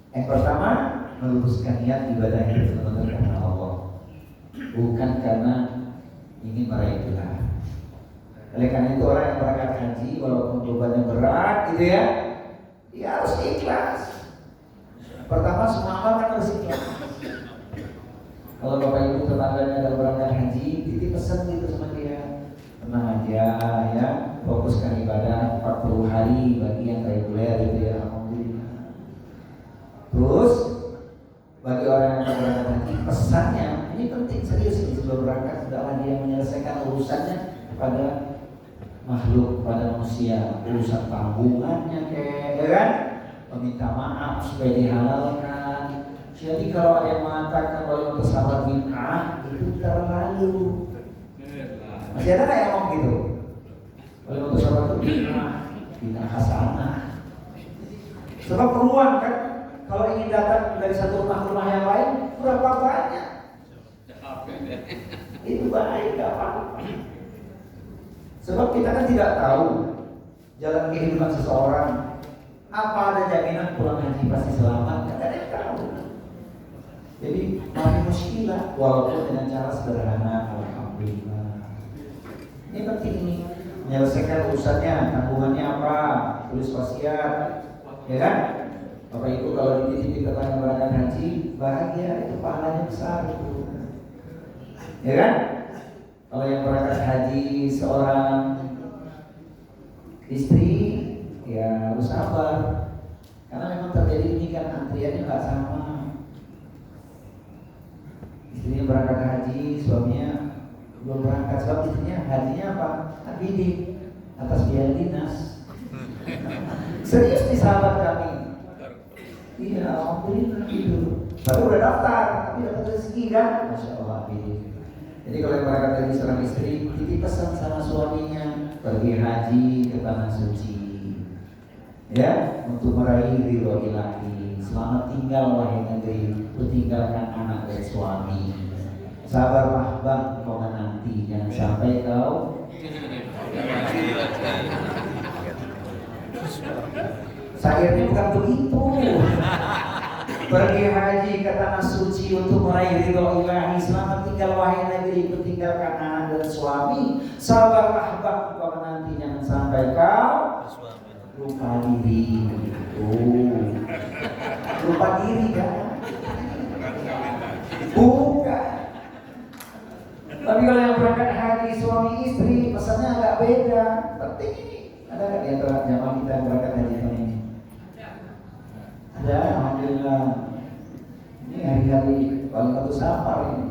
Yang pertama, meluruskan niat ibadah itu benar-benar karena Allah, bukan karena ingin meraih gelar. Oleh karena itu orang yang berangkat haji walaupun bebannya berat gitu ya, dia harus ikhlas. Pertama semua amal kan harus ikhlas. Kalau Bapak Ibu tetangganya ada berangkat haji, titip pesan gitu sama dia, tenang aja ya, fokuskan ibadah 40 hari bagi yang reguler gitu ya. Alhamdulillah Terus bagi orang yang akan berangkat haji, pesannya ini penting serius nih, sebelum berangkat hendaklah dia menyelesaikan urusannya kepada makhluk, pada manusia, urusan tanggungannya kayak, ya kan? Meminta maaf supaya dihalalkan. Jadi kalau ada yang mengatakan bahwa pesawat bid'ah itu terlalu, masih ada nggak yang ngomong gitu? Kalau pesawat itu bid'ah hasanah. Sebab peluang kan, kalau ingin datang dari satu rumah ke rumah yang lain, berapa banyak? Itu baik, gak apa-apa. Sebab kita kan tidak tahu jalan kehidupan seseorang. Apa ada jaminan pulang haji pasti selamat? Tidak ada yang tahu. Jadi masih muskilah, walaupun dengan cara sederhana. Alhamdulillah. Ini penting ini, menyelesaikan urusannya, tanggungannya apa, tulis wasiat, ya kan? Bapak Ibu kalau dititip tetangga berangkat haji, bahagia, itu pahalanya besar itu. Ya kan? Kalau yang berangkat haji seorang istri, ya harus sabar. Karena memang terjadi ini kan antriannya nggak sama. Istrinya berangkat haji, suaminya belum berangkat. Sebab istrinya hajinya apa? Bidik atas biaya dinas. Serius nih sahabat kami. Iya, alhamdulillah gitu. Baru udah daftar, tapi dapat rezeki kan? Masya Allah, bidik. Jadi kalau yang berangkat dari seorang istri, titip pesan sama suaminya pergi haji ke tanah suci, ya, untuk meraih ridho ilahi. Selamat tinggal wahai negeri, tinggalkan anak dan suami. Sabarlah bang, kau menanti, jangan sampai kau syairnya bukan begitu. Pergi haji ke tanah suci untuk meraih ridho ilahi. Selamat tinggal wahai negeri, tinggalkan anak dan suami. Sabarlah bang, kau menanti, jangan sampai kau lupa diri. Lupa diri kan? Bukan. Tapi kalau yang berangkat haji suami istri, pesannya agak beda. Penting ini. Ada nggak di antara jamaah kita yang berangkat haji tahun ini? Ada, alhamdulillah. Ini hari-hari paling waktu safar ini.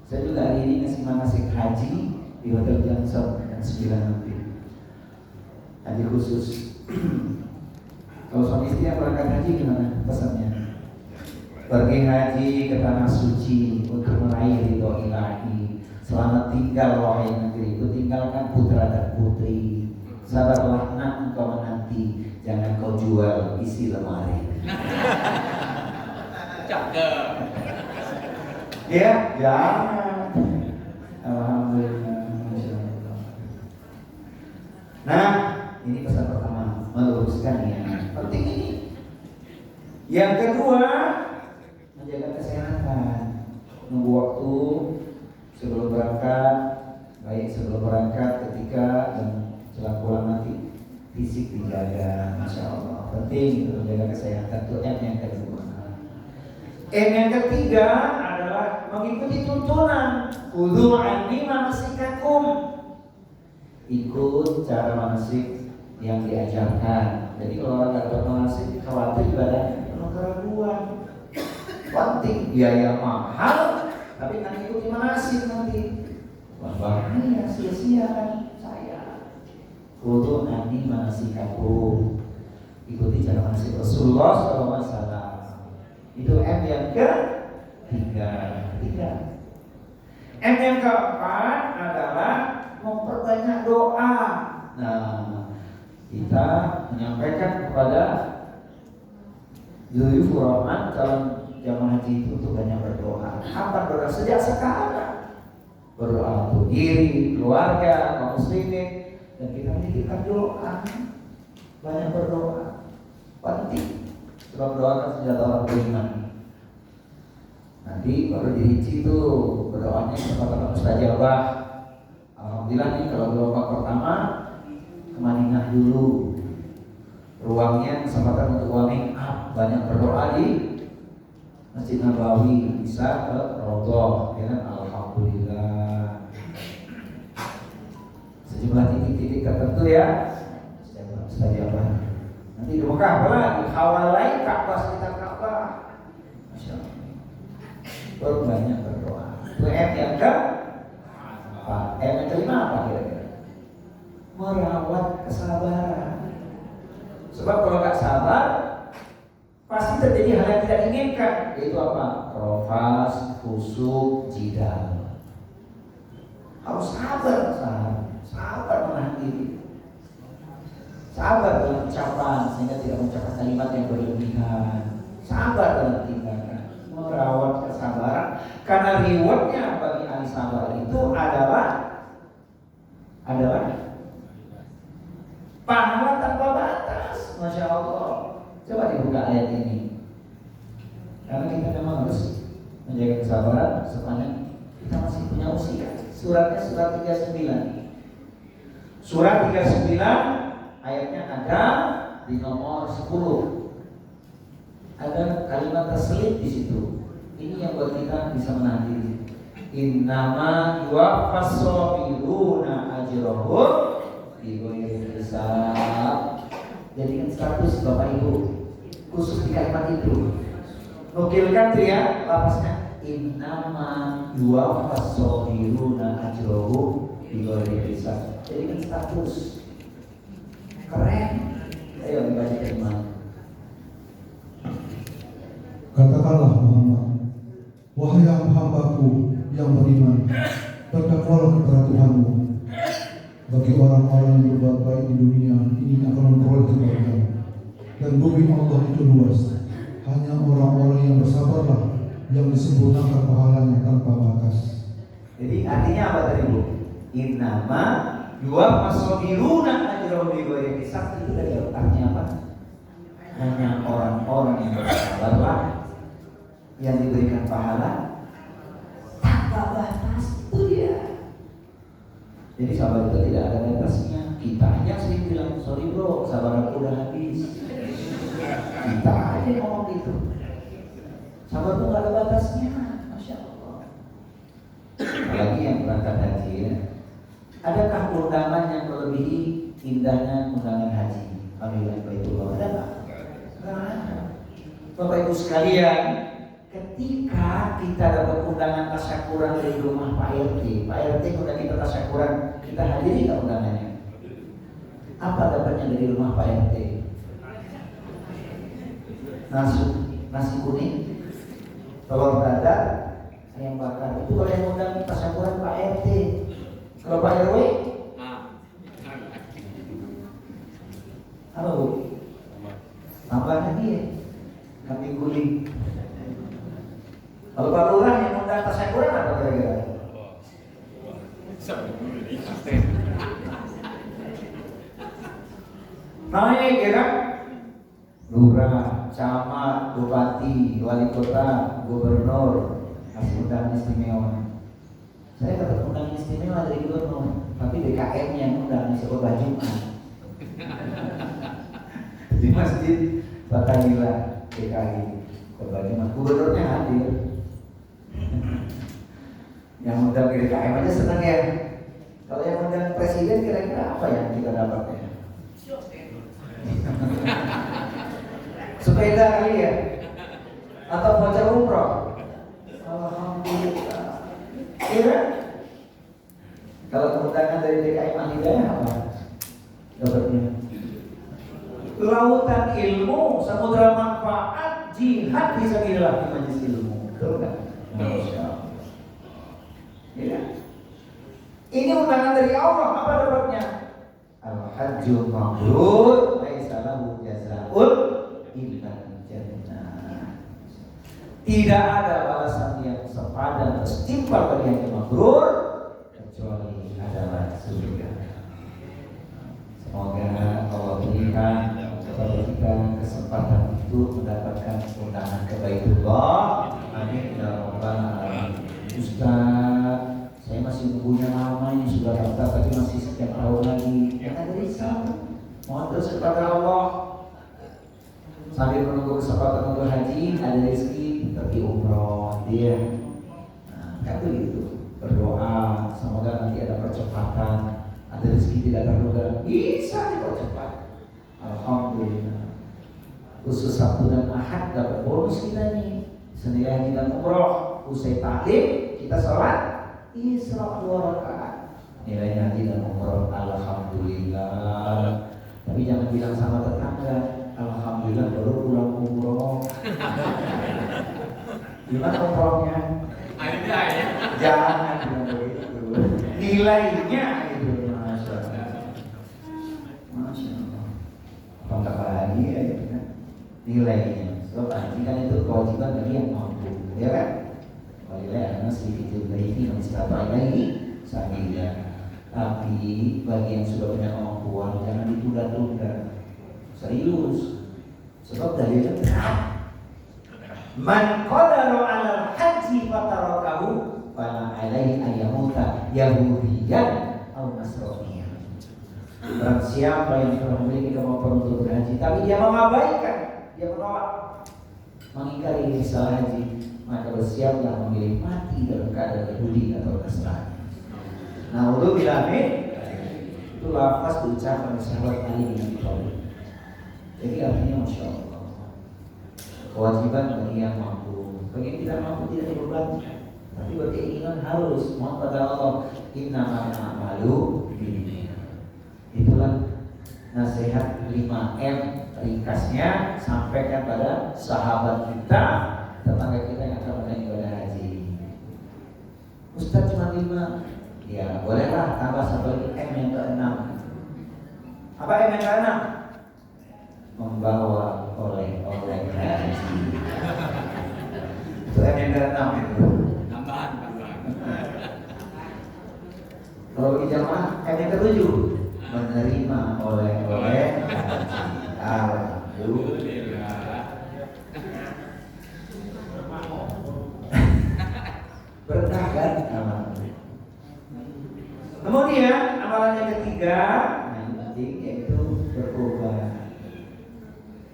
Saya juga hari ini ngasih manasik haji di Hotel Johnson jam 9 nanti. Haji khusus. Kalau suami istri yang berangkat haji gimana pesannya? Pergi haji ke tanah suci untuk meraih ridho ilahi. Selamat tinggal wahai negeri, tinggalkan putra dan putri. Sabarlah nak, engkau menanti, jangan kau jual isi lemari. Cakep. Ya, jangan. Alhamdulillah, Masya Allah. Nah, ini pesan pertama, meluruskan ya. Penting ini. Yang kedua, menjaga kesehatan. Nunggu waktu sebelum berangkat, baik sebelum berangkat, ketika, dan setelah pulang nanti fisik dijaga. Masya Allah, penting untuk menjaga kesehatan. Itu M yang kedua. M yang ketiga adalah mengikuti tuntunan Khudhu anni manasikakum. Ikut cara manasik yang diajarkan. Jadi kalau orang nggak dapat manasik, khawatir ibadahnya penuh keraguan. Penting, biaya mahal, tapi kan ikuti manasik nanti. Wah, bahaya, sia-sia kan saya. Khudhu anni manasikakum. Ikuti cara manasik Rasulullah SAW. Itu M yang ketiga. M yang keempat adalah memperbanyak doa. Nah, kita menyampaikan kepada Zulfur Rahman calon jamaah haji itu untuk banyak berdoa. Apa berdoa sejak sekarang? Berdoa untuk diri, keluarga, kaum muslimin, dan kita menitipkan doa. Banyak berdoa, penting. Sebab doa kan senjata orang beriman. Nanti baru dirinci tuh berdoanya kesempatan mustajabah. Alhamdulillah nih kalau gelombang pertama ke Madinah dulu. Ruangnya kesempatan untuk warming up, banyak berdoa di Masjid Nabawi, bisa ke Raudhah, ya kan? Alhamdulillah. Sejumlah titik-titik tertentu ya. Mustajabah. Nanti di Mekah apa lagi? Hawalai Ka'bah, sekitar Ka'bah. Berbanyak berdoa. Itu M yang keempat. M yang kelima apa kira-kira? Merawat kesabaran. Sebab kalau nggak sabar, pasti terjadi hal yang tidak diinginkan. Yaitu apa? Rofas, fusuk, jidal. Harus sabar, sabar menahan diri. Sabar dalam ucapan sehingga tidak mengucapkan kalimat yang berlebihan. Sabar dalam tindakan, merawat kesabaran. Karena rewardnya bagi ahli sabar itu adalah pahala tanpa batas. Masya Allah. Coba dibuka ayat ini. Karena kita memang harus menjaga kesabaran sepanjang kita masih punya usia. Suratnya surat 39. Surat 39 ayatnya ada di nomor 10. Ada kalimat terselip di situ. Ini yang buat kita bisa menahan diri. Innama yuwaffas sabiruna ajrahum bighairi hisab. Jadikan status Bapak Ibu khusus di kalimat itu. Nukilkan tuh ya lapasnya. Innama yuwaffas sabiruna ajrahum bighairi hisab. Jadikan status. Keren. Ayo dibaca kalimat. Katakanlah Muhammad, wahai hambaku yang beriman, bertakwalah kepada Tuhanmu. Bagi orang-orang yang berbuat baik di dunia ini akan memperoleh kebaikan, dan bumi Allah itu luas. Hanya orang-orang yang bersabarlah yang disempurnakan pahalanya tanpa batas. Jadi artinya apa tadi Bu? Innama yuwaffas sabiruna ajrahum bighairi hisab. Itu dari artinya apa? Hanya orang-orang yang bersabarlah yang diberikan pahala tanpa batas. Itu dia. Jadi sabar itu tidak ada batasnya. Kita aja sering bilang, sorry bro, sabar aku udah habis. Kita aja ngomong gitu. Sabar itu gak ada batasnya. Masya Allah. Apalagi yang berangkat haji ya. Adakah undangan yang melebihi indahnya undangan haji? Alhamdulillah Baitullah. Ada nggak? Nggak ada. Bapak Ibu sekalian, ketika kita dapat undangan tasyakuran dari rumah Pak RT undang kita tasyakuran, kita hadiri nggak undangannya? Apa dapatnya dari rumah Pak RT? Nasi kuning, telur dadar, ayam bakar. Itu kalau yang undang tasyakuran Pak RT. Kalau Pak RW, apa Bu? Tambah lagi ya, kambing guling. Kalau Pak Lurah yang undang tasyakuran apa kira-kira? Naik ya kan? Lurah, camat, bupati, wali kota, gubernur, kasih undangan istimewa. Saya dapat undangan istimewa dari gubernur, tapi DKM yang undang sebuah Jumat di masjid Fatahila DKI khutbah Jumat. Gubernurnya hadir. Yang undang ke DKM aja senang ya. Kalau yang undang presiden kira-kira apa yang kita dapatnya? Sepeda kali ya? Atau voucher umroh? Alhamdulillah. Iya. Kalau keundangan dari DKI Mahidaya apa? Dapatnya lautan ilmu, samudra manfaat, jihad fisabilillah di majelis ilmu. Betul kan? Masya Allah. Ya. Ini undangan dari Allah. Apa dapatnya? Al-hajjul mabrur laisa lahu jazaa'un illa jannah. Tidak ada balasan yang sepadan setimpal bagi yang mabrur kecuali adalah surga. Semoga Allah berikan kepada kita kesempatan itu mendapatkan undangan ke Baitullah. Amin ya rabbal alamin. Ustaz, saya masih nunggunya lama ini, sudah daftar tapi masih sekian tahun lagi. Jangan risau, mohon terus kepada Allah. Sambil menunggu kesempatan untuk haji, ada rezeki pergi umroh dia. Nah, kan begitu. Berdoa semoga nanti ada percepatan. Ada rezeki tidak terduga, bisa dipercepat. Alhamdulillah. Khusus Sabtu dan Ahad dapat bonus kita nih, senilai haji dan umroh. usai taklim kita sholat Isra 2 rakaat. Nilainya haji dan umroh alhamdulillah. Tapi jangan bilang sama tetangga, alhamdulillah baru pulang umroh. Gimana umrohnya? Ada ya. Jangan bilang begitu. Nilainya itu, masya Allah. Masya Allah. Apakah bahagia ya kan? Nilainya. Sebab haji kan itu kewajiban bagi yang mampu, ya kan? Walillah anas itu baiki mustata lagi sabila. Tapi bagi yang sudah punya kemampuan jangan ditunda-tunda. Serius. Sebab dalilnya berat. Man qadara 'alal haji fatarakahu fala alaihi ayyamuta yahudiyan aw nasraniyan. Barang siapa yang telah memiliki kemampuan untuk berhaji tapi dia mengabaikan, dia menolak, mengingkari risalah haji, maka bersiaplah memilih mati dalam keadaan Yahudi atau Nasrani. Nah, untuk bilamin itu lafaz diucapkan oleh sahabat Ali bin Abi Thalib. Jadi artinya masya Allah, kewajiban bagi yang mampu, bagi yang tidak mampu tidak dibebankan, tapi berkeinginan harus. Mohon pada Allah, innamal a'malu binniyat. Itulah nasihat 5M ringkasnya sampaikan pada sahabat kita, tetangga kita yang akan melakukan ibadah haji. Ustaz cuma 5. Ya bolehlah tambah satu lagi M yang ke-6. Apa M yang ke-6? Membawa oleh-oleh haji. Itu M yang ke-6 itu. Tambahan. Kalau bagi jamaah M yang ke-7 menerima oleh-oleh haji. Alhamdulillah. Berkah kan amal. Kemudian amalan yang ketiga, yang penting yaitu berkorban.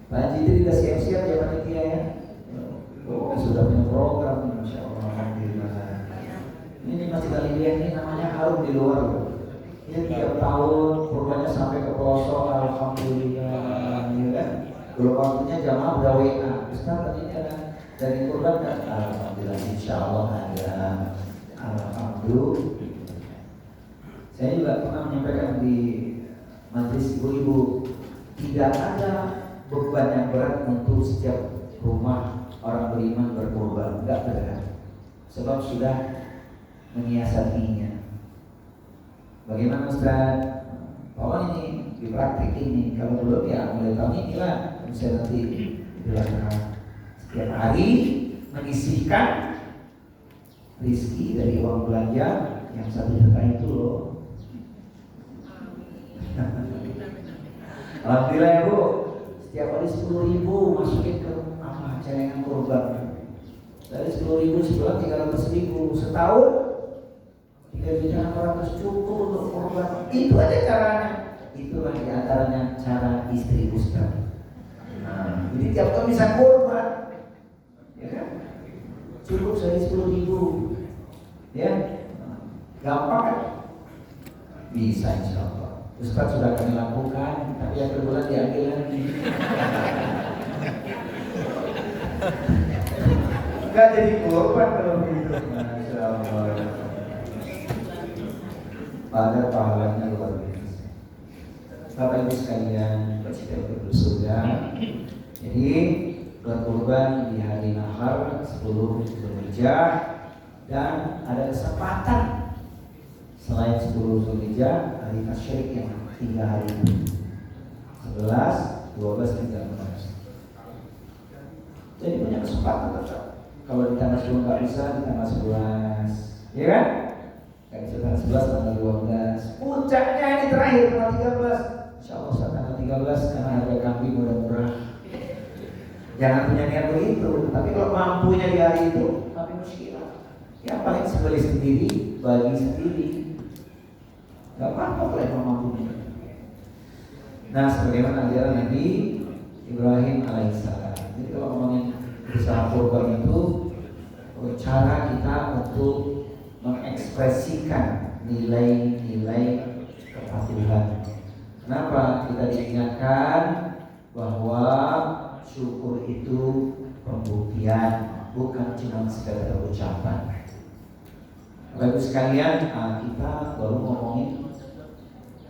Pak Haji itu tidak siap-siap ya panitia ya. Oh, sudah punya program, masya Allah, alhamdulillah. Ini masih kali ini namanya harum di luar. Ini tiap tahun korbannya sampai ke pelosok, alhamdulillah. Ya kan? Kalau waktunya jamaah udah WA, Ustaz tadi ada dari korban kan? Alhamdulillah, insya Allah ada. Alhamdulillah. Saya juga pernah menyampaikan di majelis ibu-ibu, tidak ada beban yang berat untuk setiap rumah orang beriman berkorban, enggak berat. Sebab sudah menyiasatinya. Bagaimana Ustaz? Oh ini di praktik ini, kalau belum ya mulai tahun inilah bisa nanti dilakukan setiap hari menyisihkan rezeki dari uang belanja yang 1 juta itu loh. Alhamdulillah ya Bu, setiap hari 10.000 masukin ke apa celengan korban. Dari 10.000 sebulan 300.000, setahun 3.400.000 cukup untuk korban. Itu aja caranya. Itulah diantaranya cara istri Ustaz. Nah, jadi tiap tahun bisa korban, ya kan? Cukup sehari 10.000, ya, gampang kan? Bisa insya Allah. Ustaz sudah kami lakukan, tapi yang berbulan diambil lagi. Enggak jadi korban kalau begitu. Masya Allah. Pada pahalanya luar biasa. Bapak Ibu sekalian, bercita untuk surga. Jadi berkorban di hari Nahar 10 Zulhijjah dan ada kesempatan selain 10 Zulhijjah hari Tasyrik yang 3 hari itu 11, 12, 13. Jadi punya kesempatan tetap. Kalau di tanggal 10 nggak bisa, di tanggal 11, ya kan? Nggak bisa tanggal 11, tanggal 12. Puncaknya ini terakhir tanggal 13. Insya Allah tanggal 13 karena harga kambing murah-murah. Jangan punya niat begitu. Tapi kalau mampunya di hari itu, tapi muskilah. Yang paling sebeli sendiri, bagi sendiri. Gak apa-apa kalau emang mampunya. Nah, sebagaimana ajaran Nabi Ibrahim alaihissalam. Jadi kalau ngomongin usaha korban itu cara kita untuk mengekspresikan nilai-nilai kepatuhan. Kenapa kita diingatkan bahwa syukur itu pembuktian bukan cuma sekedar ucapan. Bapak sekalian, kita baru ngomongin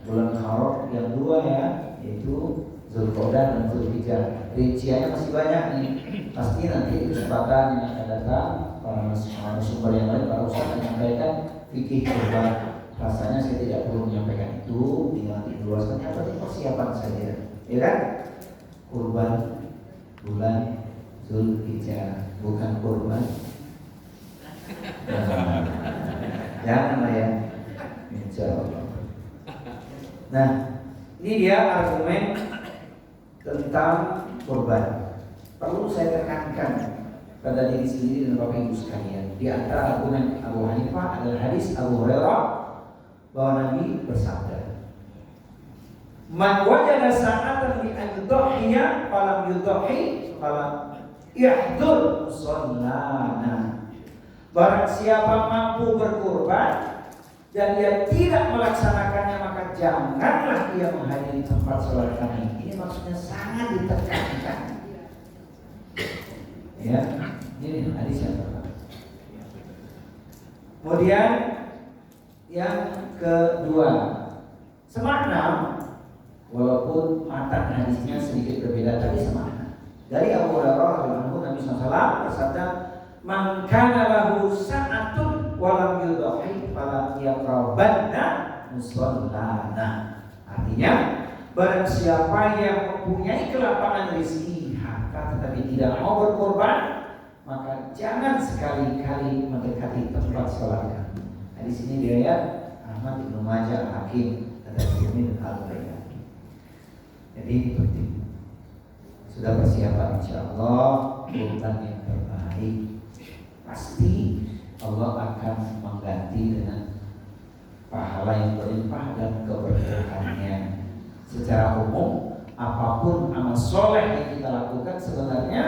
bulan Haram yang dua ya, yaitu Zulqa'dah dan Zulhijjah. Rinciannya masih banyak nih. Pasti nanti kesempatan yang akan datang para narasumber yang lain, para ustaz menyampaikan fikih kurban. Rasanya saya tidak perlu menyampaikan itu, tinggal diluaskan. Yang penting persiapan saja, ya kan? Kurban bulan Zulhijjah, bukan kurban. Janganlah ya, insya Allah. Nah, ini dia argumen tentang kurban. Perlu saya tekankan pada diri sendiri dan Bapak Ibu sekalian. Di antara argumen Abu Hanifah adalah hadis Abu Hurairah bahwa Nabi bersabda, "Man wajada sa'atan li an-yudhiya falam yudhi falam yahdur musallana." Barang siapa mampu berkurban dan dia tidak melaksanakannya, maka janganlah dia menghadiri tempat sholat kami. Ini maksudnya sangat ditekankan. Ya, ini hadis yang pertama. Kemudian yang kedua, semakna, walaupun matan hadisnya sedikit berbeda, tapi semakna. Dari Abu Hurairah radhiyallahu anhu, Nabi SAW bersabda, "Man kana lahu sa'atun wa lam yudhi fala yaqrabanna musallana." Artinya, barang siapa yang mempunyai kelapangan rezeki harta tetapi tidak mau berkorban, maka jangan sekali-kali mendekati tempat sholat kami. Di sini diriwayat Ahmad, Ibnu Majah, Hakim, dan Tirmidzi dan Al-Baihaqi. Jadi ini penting. Sudah persiapan insyaallah kurban yang terbaik. Pasti Allah akan mengganti dengan pahala yang berlimpah dan keberkahannya. Secara umum, apapun amal soleh yang kita lakukan sebenarnya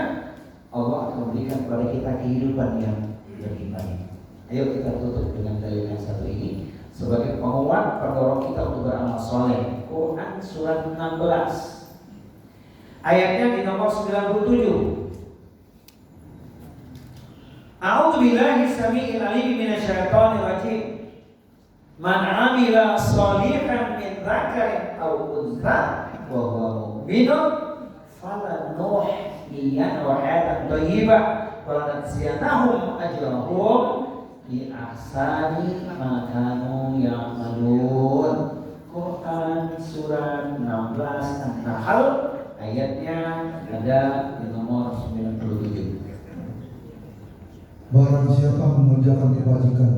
Allah akan memberikan kepada kita kehidupan yang lebih baik. Ayo kita tutup dengan dalil yang satu ini sebagai penguat pendorong kita untuk beramal soleh. Quran surat 16 ayatnya di nomor 97. A'udzu billahi samii'il 'aliim minasyaitonir rajim. Man 'amila shalihan min dzakarin aw untha wa huwa mu'minun falanuhyiyannahu hayatan thayyibah wa lanajziyanahum ajrahum bi ahsani ma kanu ya'malun. Quran surat 16 An-Nahl ayatnya ada di nomor 97. Barang siapa mengerjakan kebajikan,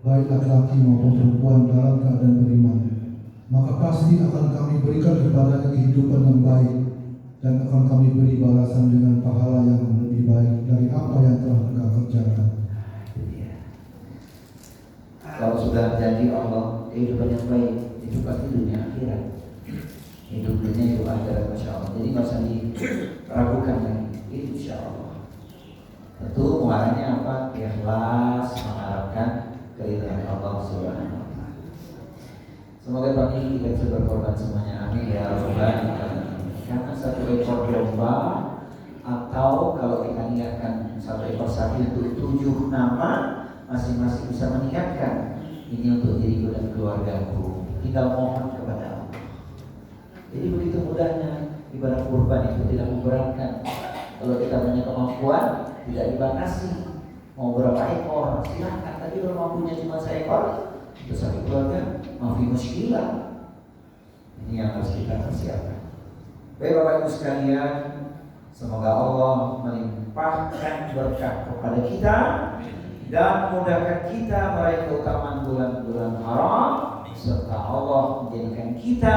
baik laki-laki maupun perempuan dalam keadaan beriman, maka pasti akan kami berikan kepadanya kehidupan yang baik, dan akan kami beri balasan dengan pahala yang lebih baik dari apa yang telah mereka kerjakan. Kalau sudah janji Allah kehidupan yang baik, itu pasti dunia akhirat. Hidup dunia itu akhirat, masya Allah. Jadi nggak usah diragukan lagi, insya Allah. Tentu muaranya apa? Ikhlas, mengharapkan keridhaan Allah Subhanahu wa Ta'ala. Semoga pagi kita bisa berkorban semuanya, amin ya rabbal alamin. Karena satu ekor domba, atau kalau kita niatkan satu ekor sapi untuk 7 nama, masing-masing bisa mengingatkan ini untuk diriku dan keluargaku. Tinggal mohon kepada Allah. Jadi begitu mudahnya ibadah kurban itu, tidak memberatkan. Kalau kita punya kemampuan, tidak dibatasi. Mau berapa ekor silahkan. Tapi kalau mampunya cuma seekor, itu satu keluarga mafi muskilah. Ini yang harus kita persiapkan. Baik Bapak Ibu sekalian, semoga Allah melimpahkan berkah kepada kita dan memudahkan kita meraih keutamaan bulan-bulan haram, serta Allah menjadikan kita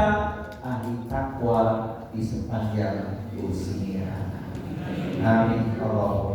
ahli takwa di sepanjang usia. Amin. Allah